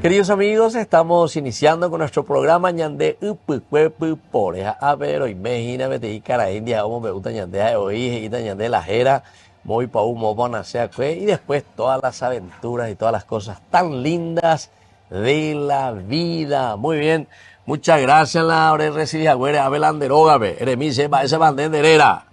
Queridos amigos, estamos iniciando con nuestro programa Ñande Upucuepu Poreja Avero y Mejina Betei Cara India, como me gusta Ñande de hoy, y Ñande la Jera, muy Pau Mobona sea y después todas las aventuras y todas las cosas tan lindas de la vida. Muy bien, muchas gracias, la hora de recibir a Güere Abelanderógabe, Eremise, esa banderera.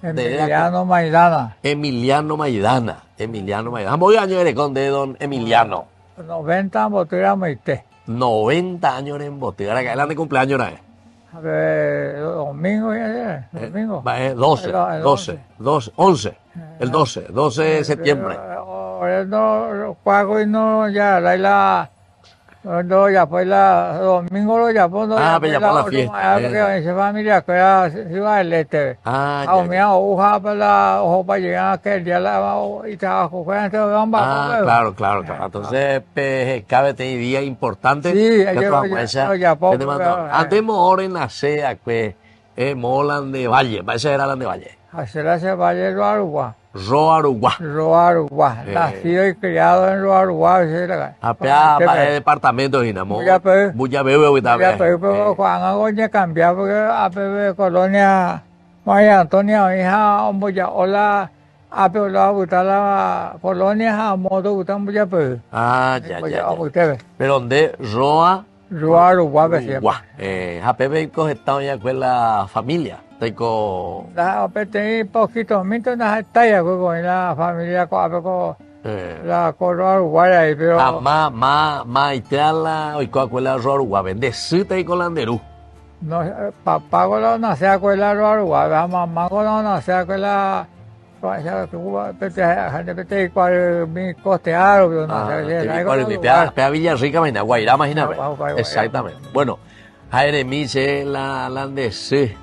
Emiliano Maidana. Emiliano Maidana. ¿Cómo años eres con de don Emiliano? 90 en Botera Maite. 90 años en Botera. ¿Qué de cumpleaños era? A ver, domingo ya es. Domingo. 11. El 12 de septiembre. Ahora no pago y no ya no, ya fue domingo lo ya fue. Pero ya fue la fiesta. Porque esa familia que era Ciudad del Este. Mira, hoja para llegar a aquel día y trabajo con este gamba. Claro. Entonces, cabe tener día importante. Sí, ya antes de nacer, pues, Molan de Valle. Ese era Lan de Valle. Hacerse Valle Roarugua. Roarugua. Nacido y criado en Roarugua. Para el departamento, Dinamo. Mucha bebé, pero Juan Agoña cambió porque a Colonia María Antonia, hija, hola. Pero la colonia a modo gustan mucho pues. Ya. Pero donde Roarugua. Pepe cogetado ya con la familia. Tengo poquito, mientras una talla con la familia con la Roarugua ahí, pero. Itala, hoy con la Roarugua, vende cita y colanderú. No, papá con la nace con la Roarugua, mamá con la nace con la. Mi costeado, Pea Villarrica, Guairá, imagínate. Exactamente. Bueno, Jairemiche, la Landesí,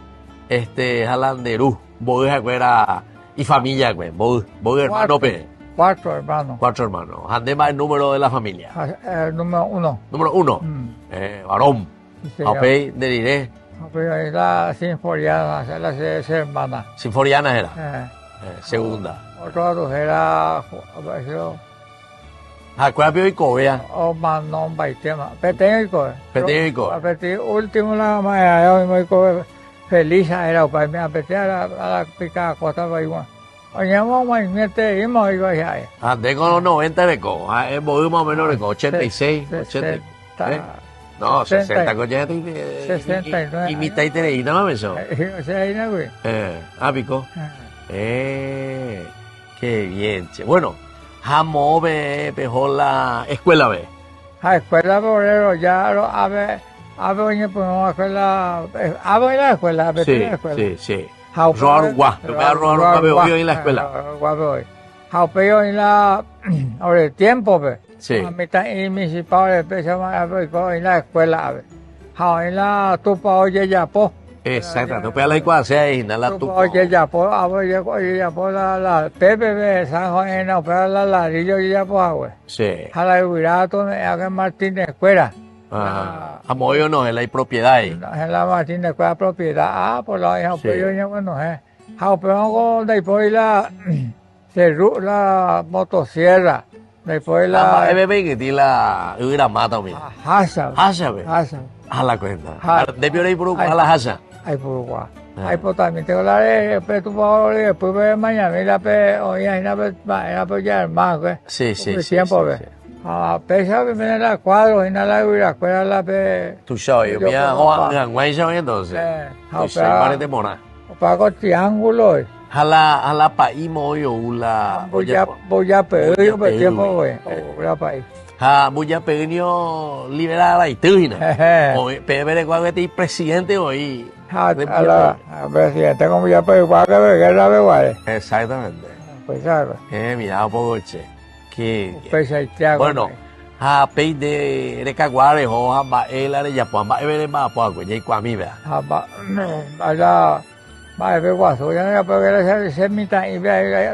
Jalanderú, Bodeja Cuera y familia, güey. Bodeja hermano, pe. 4 hermanos. 4 hermanos. Andema el número de la familia. El número 1. Número 1. Varón. Apey, de diré. Apey, la Sinforiana, la hermana. Sinforiana era. Segunda. Otro era. Acuérdate hoy cobea. O Manon Baitema. Peteño y cobe. Último la maya, hoy cobe. Feliz era para mí, a la picada costa para igual. Oye, vamos a irte, íbamos a ir allá. Tengo los 90 de co. Es más o menos de co. 86. 80. No, 60 con 69. Y mitad y tereína, ¿no? Eso. Güey. Pico. Qué bien, che. Bueno, Jamo ve, pejó la escuela ve. Escuela Borrero, ya a ver, oye, pues no, escuela, la escuela, Sí. Roarugua, Roarugua veo en la escuela. Veo en la, ahora el tiempo, ve. Sí. A mitad y municipal, en la escuela, ve. En la tupa, oye, ya, po. Exacto, tú pegas la ecuación y la tu. Oye, ya por la PPB, San Juan, no, pero la ladrillo y ya por agua. Sí. A la Ibirato, a que Martínez Escuela. A Moyo no, es la propiedad ahí. Es la Martínez Escuela propiedad. Por la hija, pero yo bueno, pero después la motosierra. Después la. Bebé que tiene la Iramata, mira. Hasa. A la cuenta. Debió ir por a la Hasa. Ahí por Uruguay. Ahí por también tengo la de tu favor y después ve mañana y la pe oye la pe ya más güey. Sí. Tiempo ve. Pesa que viene la cuadro y la escuela la pe. Tu show yo mira Juan Guaisa entonces. Para de mona. Pago triángulo. Jala país moyo ula. Voy a pedir yo pe tiempo güey. Voy país. Muy pequeño liberada y tujina. Pero cuando presidente hoy. Presidente como ya pero igual que guerra de igual. Exactamente. Pues claro. Mira un poco che. Que bueno, pei de caguare o hamba ela de yapamba evere ma po agua y kwa mi vea. Allá va de guaso ya pero se mitad y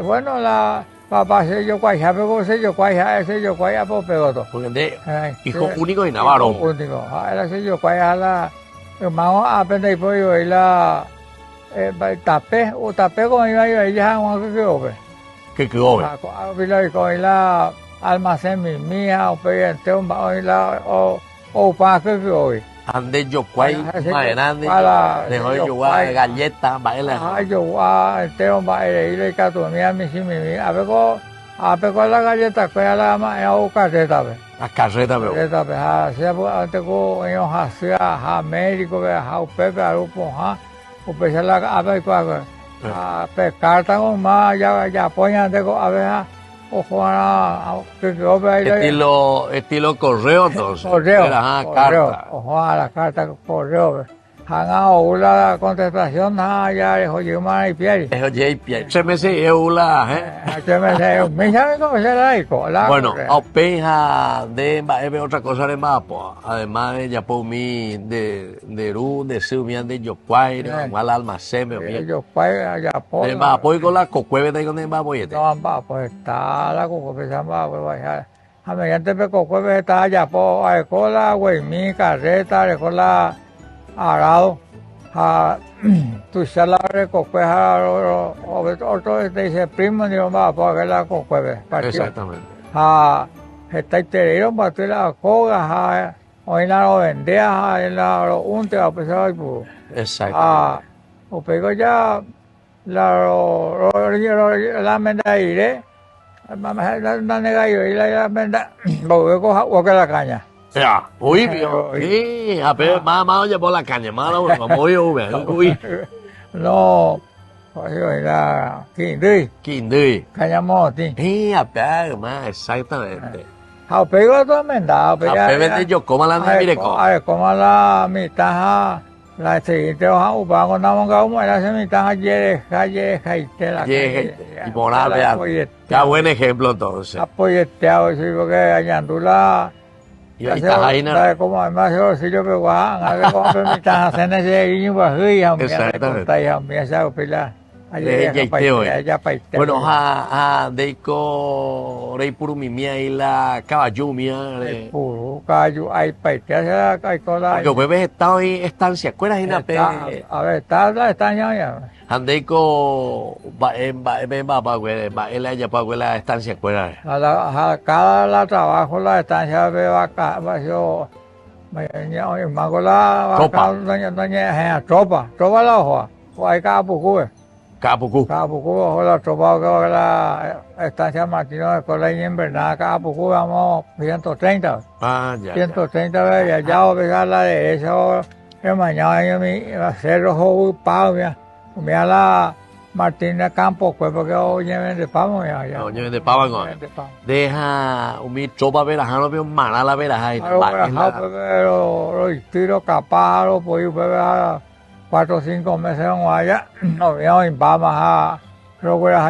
bueno la papá se yo cuaya pero se yo cuaya por pegoto. Porque hijo único y Navarro. Único. Era se yo cuaya la hermano aprende por yo y la tapé con iba yo ya un que quedó. Que quedó. Con la almacén mi mía, o peyente, o pa que hoy. Ande yo cuay, maenande, dejó yo galletas, baila. Yo entero baile y catumía mi si mi. A ver con la galleta que la ma o carreta ve. Las carretas, pero. Carreta ve, se antes con ellos hacia Américo ve, a Pepe a grupo, o pese la a ver a pescar tan más ya poñan de a ver ojo estilo correo entonces. Correo. Carta. Ojo a la carta correo. Han una contestación ya es oye más y piel. Es oye piel. Se me se eula, Se me se me sabe cómo se la. Bueno, opeja de otra cosa de más, además de Yapomí de Ru, de Sumian de Yocuaire, igual almacén, Yocuaire, Yapo. De más apoyo con la cocueve de donde va boyete. No, pues está la cocueve, se va a a mediante pe cocueve está Yapo, a cola, güey, mi carreta, cola arado, tu sala de cocueve, otro te dice primo, ni lo va a poner la cocueve. Exactamente. Está enterero, para tú la coga, hoy la lo vendía, la unte, a pesar de puro. Exacto. O pego ya la menda iré, la nega y la menda, voy a coger la caña. Ya, uy, sí, apenas más ya por la caña, más muy uy. No, la Quindui. Cañamote. Sí, apenas más, exactamente. A pego todo menda, apenas yo como la mire como la mitad la siguiente hoja upa con la monga humo era esa mitad ayer la y morar ya buen ejemplo entonces. Apoyeteado sí porque añandula y ahí está ahí nada como además yo si yo pego a ver cómo permitan hacer ese guiño para hoy a mí a mí esa pila bueno deiko rey puru mimia y la caballo mía puro caballo hay paita hay cola porque puedes estado en estancia ¿cuál es a ver está la estancia ya andeiko va pa él haya pa la estancia ¿cuál cada la trabajo la estancia veo acá yo me mago la doña tropa la hoja o hay Capucú, la tropa que la estancia Martino de Cola y en verdad Capucú vamos 130. Ya. 130 veces ya voy a pegar la de eso. Mañana yo me hacer rojo pavo mira la Martina Campo pues porque oye de pavo ya. Oye de pavo con. Deja mi tropa veraja no veo mala la veraja. Pero tiro capaz lo pues 4 o 5 meses en allá, no veo en Bamas a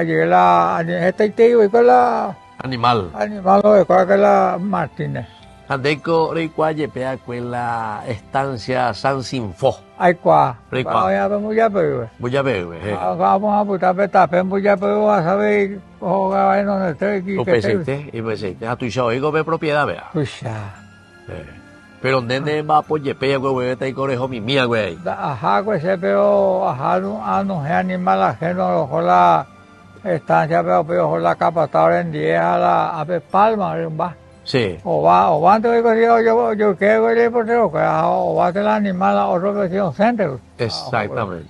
llegar este tío y con la animal de la Martínez. Andeco recuaye pea con la estancia San Sinfo. Ay cuá. Vamos ya pero. Vamos a putar petapen ya pero a saber ojalá no esté aquí. Y pues a tu hijo oigo ve propiedad vea. Pero ¿dónde va por yepeya, güey? Está ahí conejo mi mía, güey. Ajá, güey, pero ajá, no es animal ajeno, ojo la estancia, pero ojo la capataz en 10 a Palma, va. Sí. O va antes de yo qué güey, por eso, o va el animal a otro vecino centro. Exactamente.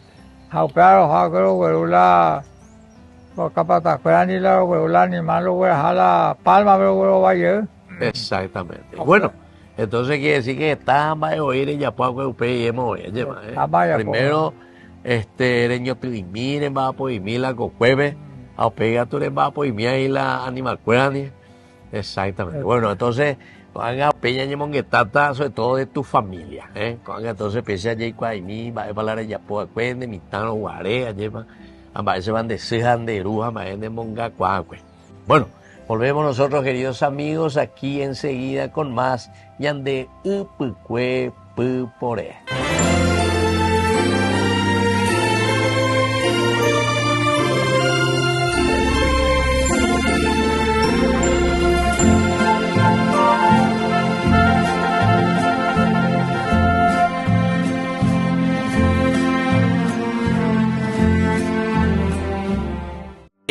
Pero ojalá que güey, la capataz, ni la güey, el animal, güey, a la Palma, pero güey, va a llegar. Exactamente. Bueno. Entonces quiere decir que está más de oír en Yapuaco usted y hemos primero reño miren va por y la cocueve a pega tú le va por y ahí la animal cuerani exactamente bueno entonces cuando peña y monguetata sobre todo de tu familia cuando entonces empieza a llegar y mi va a hablar de Yapuaco de mitano guarea lleva a se van de cejan de ruja más de monga cuacue bueno. Volvemos nosotros, queridos amigos, aquí enseguida con más Ñande Upukwe Pupore.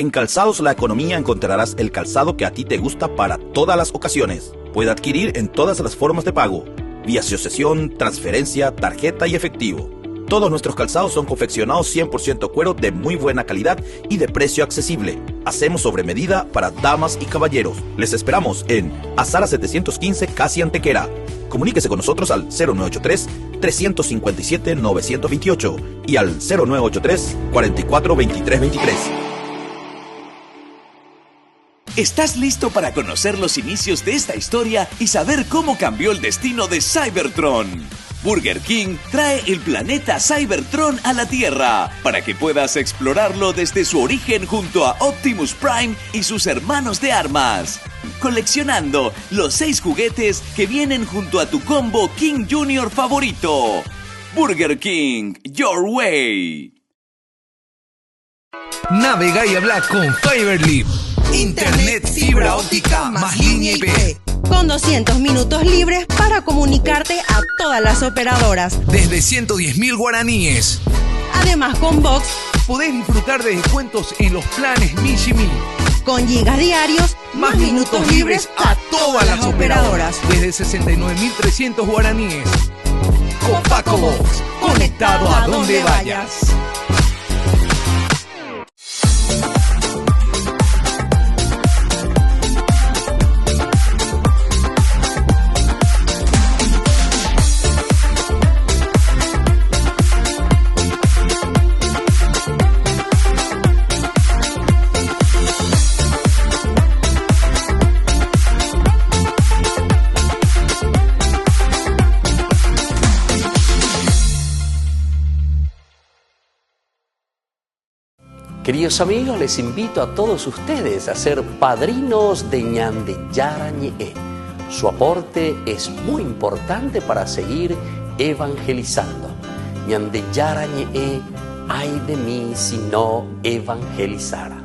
En Calzados La Economía encontrarás el calzado que a ti te gusta para todas las ocasiones. Puede adquirir en todas las formas de pago, vía asociación, transferencia, tarjeta y efectivo. Todos nuestros calzados son confeccionados 100% cuero de muy buena calidad y de precio accesible. Hacemos sobre medida para damas y caballeros. Les esperamos en Azara 715, casi Antequera. Comuníquese con nosotros al 0983-357-928 y al 0983-442323. ¿Estás listo para conocer los inicios de esta historia y saber cómo cambió el destino de Cybertron? Burger King trae el planeta Cybertron a la Tierra para que puedas explorarlo desde su origen junto a Optimus Prime y sus hermanos de armas, coleccionando los 6 juguetes que vienen junto a tu combo King Jr. favorito. Burger King, your way. Navega y habla con Fiberly. Internet fibra óptica más línea IP. Con 200 minutos libres para comunicarte a todas las operadoras. Desde 110.000 guaraníes. Además, con Box podés disfrutar de descuentos en los planes Michimi. Con gigas diarios, más minutos libres a todas las operadoras. Desde 69.300 guaraníes. Copaco Box, conectado a donde vayas. Queridos amigos, les invito a todos ustedes a ser padrinos de Ñande Yarañe. Su aporte es muy importante para seguir evangelizando. Ñande Yarañe, ay de mí si no evangelizara.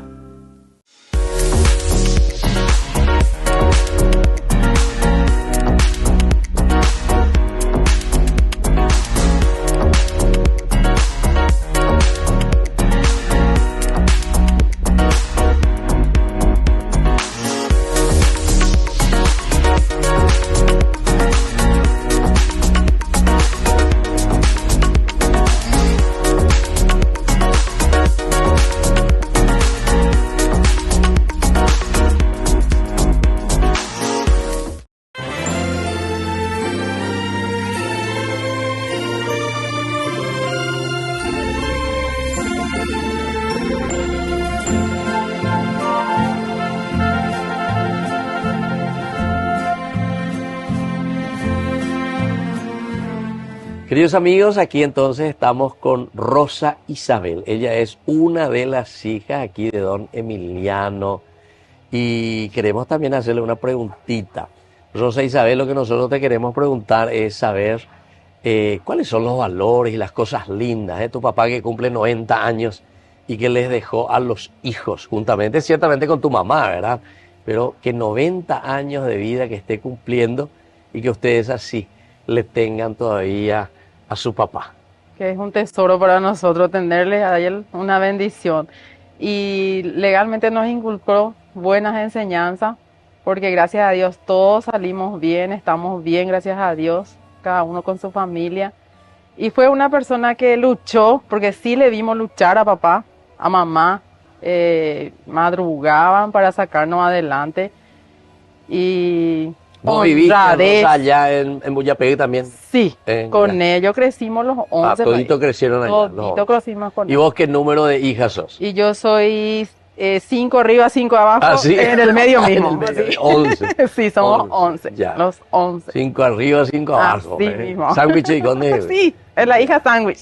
Queridos amigos, aquí entonces estamos con Rosa Isabel. Ella es una de las hijas aquí de don Emiliano y queremos también hacerle una preguntita. Rosa Isabel, lo que nosotros te queremos preguntar es saber cuáles son los valores y las cosas lindas de tu papá que cumple 90 años y que les dejó a los hijos juntamente, ciertamente con tu mamá, ¿verdad? Pero que 90 años de vida que esté cumpliendo y que ustedes así le tengan todavía a su papá. Que es un tesoro para nosotros tenerle a él, una bendición. Y legalmente nos inculcó buenas enseñanzas, porque gracias a Dios todos salimos bien, estamos bien, gracias a Dios, cada uno con su familia. Y fue una persona que luchó, porque sí le vimos luchar a papá, a mamá, madrugaban para sacarnos adelante. Y ¿vos viviste allá en Muyapegui también? Sí, con ellos crecimos los 11. Toditos crecieron allá. Toditos crecimos con ellos. ¿Y vos qué número de hijas sos? Y yo soy 5 arriba, 5 abajo, ¿sí? En el medio mismo. En el medio, 11. Sí, somos 11, ya. Los 11. 5 arriba, 5 abajo. Así mismo. Sándwich y con él. Sí, es la hija sándwich.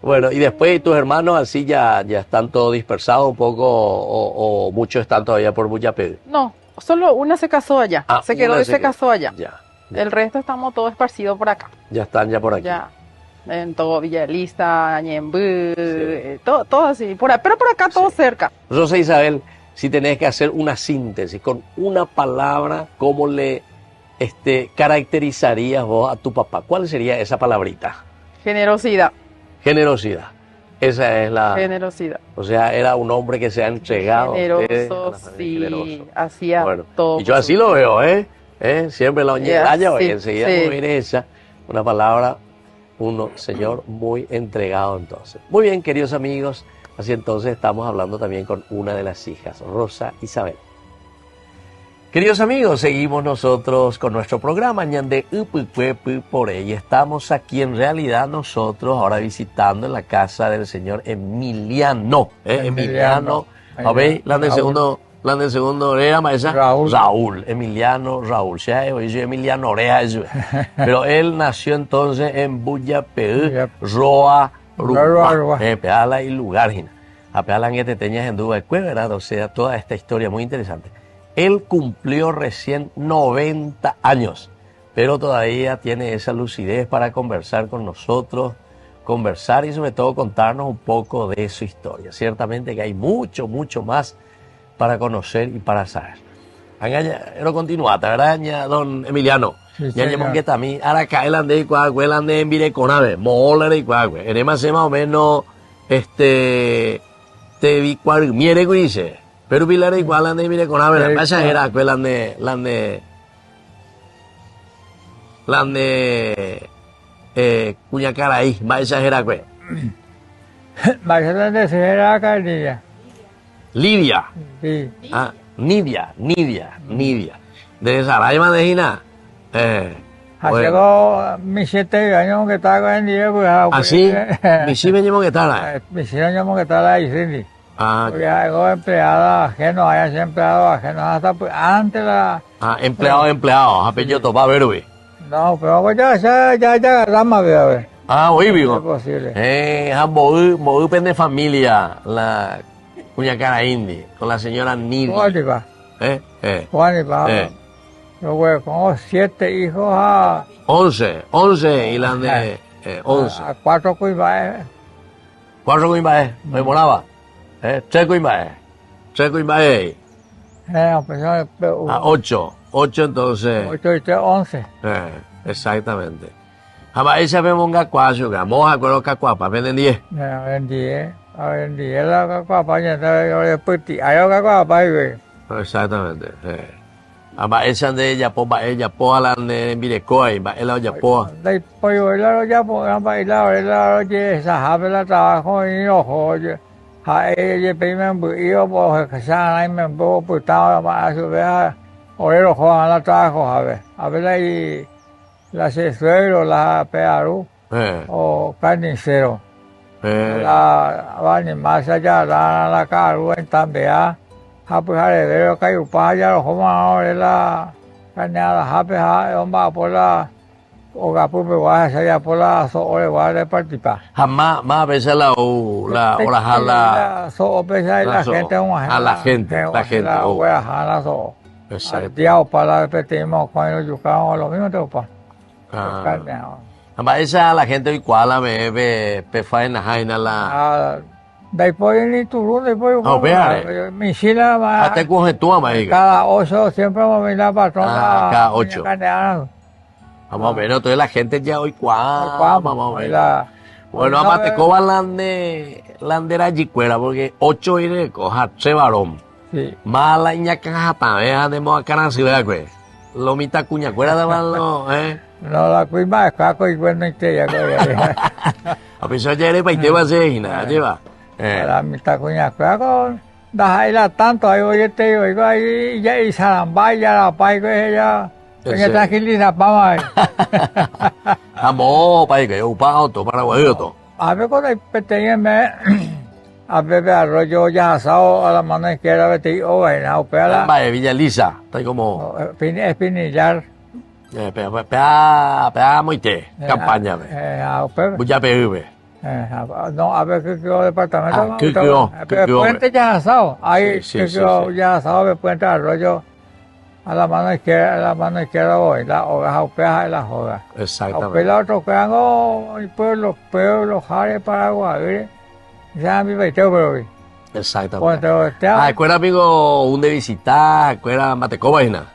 Bueno, y después tus hermanos así ya están todos dispersados un poco o muchos están todavía por Muyapegui. No. Solo una se casó allá, se quedó y se casó allá. Ya. El resto estamos todos esparcidos por acá. Ya están ya por aquí. Ya, en todo Villa Elisa, Ñembú, sí. todo así, pero por acá todo cerca. Rosa Isabel, si tenés que hacer una síntesis con una palabra, ¿cómo le caracterizarías vos a tu papá? ¿Cuál sería esa palabrita? Generosidad. Generosidad. Esa es la generosidad. O sea, era un hombre que se ha entregado. Generoso, sí, generoso. hacía Bueno, todo. y yo así lo veo, Siempre la oñedalla, Sí, enseguida sí. me viene esa, una palabra, señor muy entregado entonces. Muy bien, queridos amigos, así entonces estamos hablando también con una de las hijas, Rosa Isabel. Queridos amigos, seguimos nosotros con nuestro programa Ñande Upupuepu por ella. Estamos aquí en realidad nosotros ahora visitando en la casa del señor Emiliano. Emiliano. A ver, la del segundo era maestra Raúl. Emiliano Raúl. Emiliano Oreja. Pero él nació entonces en Buyapeú, Roa, Rupa. Peala y lugar. A Peala en este teñas en Duba, ¿verdad? O sea, toda esta historia muy interesante. Él cumplió recién 90 años, pero todavía tiene esa lucidez para conversar con nosotros, conversar y sobre todo contarnos un poco de su historia. Ciertamente que hay mucho, mucho más para conocer y para saber. Pero continuata, ¿verdad, don Emiliano? Ya llevamos que también, ahora cae el ande y cuagüe, el ande en Vireconave, moler y cuagüe. En más o menos, te vi cuagüe, miere que dice. Pero Pilar igual ande mire con ave, la pasa era que lande Cuñacaraí, va exagera que. Va exagera que Lidia. Sí. Ah, Nidia. De Saraima de Gina. Hace mis 7 años que estaba en día, pues. Así, mis 7 años que estaba. Mis 7 años que estaba ahí, sí. Porque hago empleado ajeno, hay empleado ajeno hasta pues, antes la... empleado, apellido topa verbe. No, pero ya, rama, a ver. Hoy vivo. Es posible. Moú de familia, la Cuñacara Indi, con la señora Nidia. Juanipa. Juanipa. Yo, con 7 hijos a... 11, y la de 11. A 4 cuibaes. 4 cuibaes, me moraba. 3 cuibaes. 3 cuibaes. 8 entonces. 8 y 3, 11. Exactamente. Jamás esa vemos un cacuazo, que vamos a acuerdo cacuapa, venden 10. Venden 10 la cacuapa, ya está, puti, hay cacuapa, güey. Exactamente. Jamás esa de ella, po, la de Virecoa, y ella ya po. Pues yo ya po, esa jabe la trabajo y ojo, ella primero yo pues que sea me puedo putar a su vez orero Juan la trabajo a ver ahí la suegro la pearu o carnicero la van más allá la caru en tambea pues heredero que upa ya lo como ahora la carneada jape homba por la o gapu me va allá por la ore va de participar jamás más veces la so pesa la gente a la gente la wea jala so diao para repetimos cuando yucao lo mismo te opa jamás esa la gente igual me fa en la jaina la después ni turun después mi chila va hasta coge tu ama cada 8 siempre vamos a la patrona cada 8 vamos a ver, entonces la gente ya hoy vamos a ver. Bueno, aparte te coban landera jicuera, porque 8 iré coja 3 varón. Sí. Más la iñaca jata, de moda canasi, ¿verdad, güey? Lo mita cuña, cuera de malo, No, la cuima es caco y bueno, y te ya, a pesar ya eres paite va a ser, Gina, lleva. La mitad cuña, caco, da tanto, ahí voy te oigo ahí, ya y sarambay, ya la paigo, ya. Porque tranquiliza, vamos Vamos, para que yo pago todo para guayito. A ver, cuando peteñeme, a ver, arroyo ya asado a la mano izquierda, vete, o vaina, o pea Vaya, Villa Lisa, está como. Espinillar. Pea moite, campaña, Buya PV. No, a ver, qué quedó departamento. ¿Qué quedó? Puente ya asado, ahí, que quedó ya asado, puente arroyo. A la mano izquierda voy, la hoja opea y la joda. Exactamente. La otro que hago el pueblo, jare Paraguay, ya mi veiteo, pero Exactamente. Escuela amigo, un de visitar, escuela Matecobaina,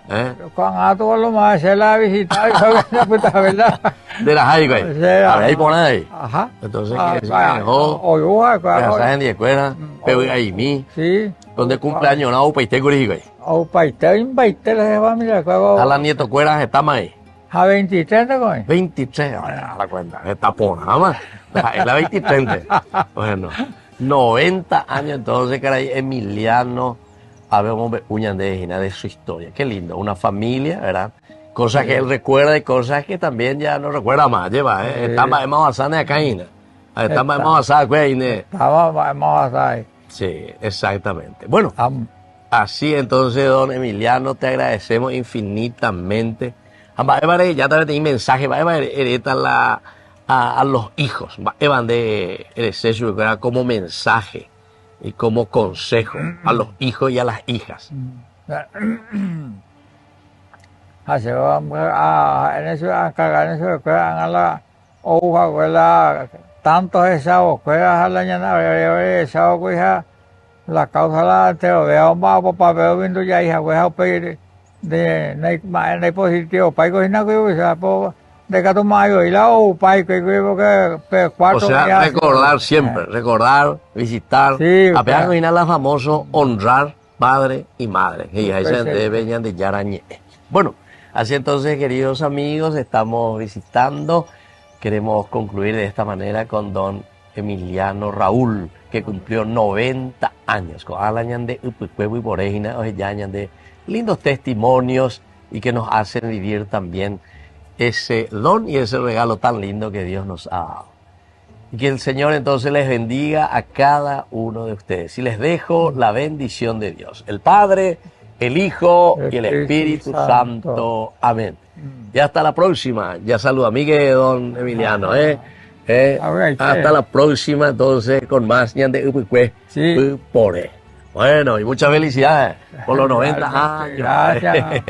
Cuando todo lo más se la visitar, puta verdad. De la high, güey. A ver, ahí por ahí. Ajá. Entonces, que se en la escuela, pero ahí mi. Sí. Donde cumpleaños, no, paiste güey. Paiste la familia, a la nieto escuela está más ahí. A 23, ¿no? 23, a la cuenta, está por nada más. Es la 23. Bueno. 90 años entonces, caray, Emiliano, habemos uñas de su historia. Qué lindo, una familia, ¿verdad? Cosas que él recuerda y cosas que también ya no recuerda más, lleva, ¿eh? Está más avanzada acá, está más avanzada, güey, Está más avanzada. Sí, exactamente. Bueno, así entonces, don Emiliano, te agradecemos infinitamente. Ya también tenía mensaje, a los hijos, evan de exceso como mensaje y como consejo a los hijos y a las hijas. En eso, a la hoja, tantos esos, a la ñana, esa la causa la te lo veo más para ver viendo ya hija, pedir de positivo, para que de Gato Mayo y la UPA, o sea, recordar siempre, recordar, visitar, sí, apenas cocinar la famoso honrar padre y madre, y ahí se deben de Yarañé. Bueno, así entonces, queridos amigos, estamos visitando, queremos concluir de esta manera con don Emiliano Raúl, que cumplió 90 años, con Alañan de Upucuevo y Borejina, de lindos testimonios y que nos hacen vivir también ese don y ese regalo tan lindo que Dios nos ha dado. Y que el Señor entonces les bendiga a cada uno de ustedes. Y les dejo la bendición de Dios, el Padre, el Hijo y el Espíritu Santo. Amén. Y hasta la próxima. Ya saluda a Miguel, don Emiliano. Hasta la próxima entonces con más ñande Upucue. Bueno, y muchas felicidades por los 90 años. Gracias.